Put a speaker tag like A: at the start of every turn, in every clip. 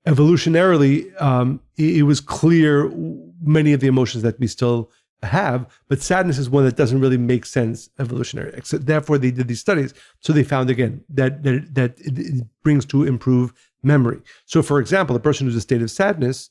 A: evolutionarily, it was clear many of the emotions that we still have, but sadness is one that doesn't really make sense evolutionary. So therefore, they did these studies. So they found again that it brings to improve memory. So, for example, a person who's in a state of sadness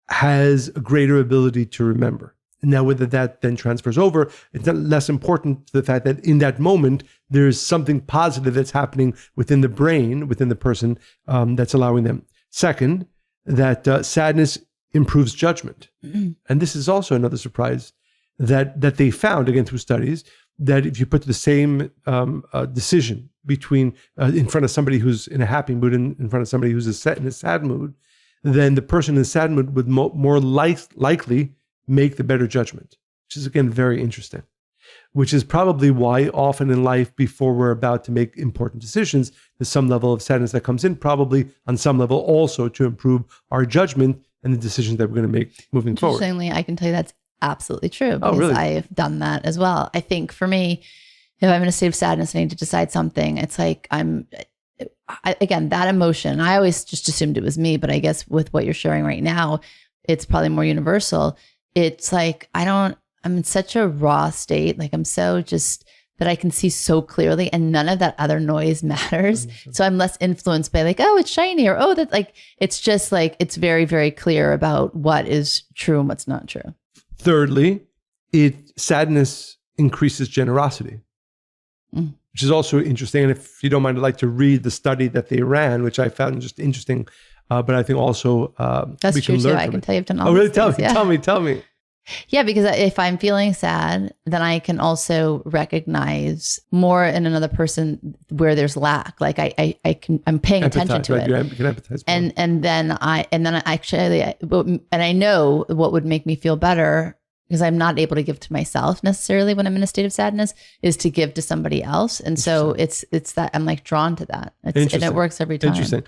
A: has a greater ability to remember. And now, whether that then transfers over, it's not less important to the fact that in that moment, there's something positive that's happening within the brain, within the person, that's allowing them. Second, that sadness improves judgment. Mm-hmm. And this is also another surprise that they found, again, through studies, that if you put the same decision between in front of somebody who's in a happy mood and in front of somebody who's in a sad mood, then the person in the sad mood would more likely make the better judgment, which is, again, very interesting. Which is probably why often in life, before we're about to make important decisions, there's some level of sadness that comes in, probably on some level also to improve our judgment and the decisions that we're going to make moving forward.
B: Interestingly, I can tell you that's absolutely true, because
A: really?
B: I've done that as well. I think for me, if I'm in a state of sadness and I need to decide something, it's like again, that emotion, I always just assumed it was me, but I guess with what you're sharing right now, it's probably more universal. It's like, I'm in such a raw state. Like I'm so just that I can see so clearly, and none of that other noise matters. So I'm less influenced by like, oh, it's shiny, or, oh, that, like, it's just like, it's very, very clear about what is true and what's not true.
A: Thirdly, sadness increases generosity, which is also interesting. And if you don't mind, I'd like to read the study that they ran, which I found just interesting. But I think also
B: that's
A: we
B: true
A: can
B: too.
A: learn
B: I
A: from
B: can
A: it.
B: tell you've done all
A: Oh, really?
B: these things.
A: Tell me.
B: Yeah, because if I'm feeling sad, then I can also recognize more in another person where there's lack. Like I'm paying attention to it.
A: You can empathize.
B: And then I know what would make me feel better, because I'm not able to give to myself necessarily when I'm in a state of sadness, is to give to somebody else. And so it's that I'm like drawn to that. And it works every time.
A: Interesting.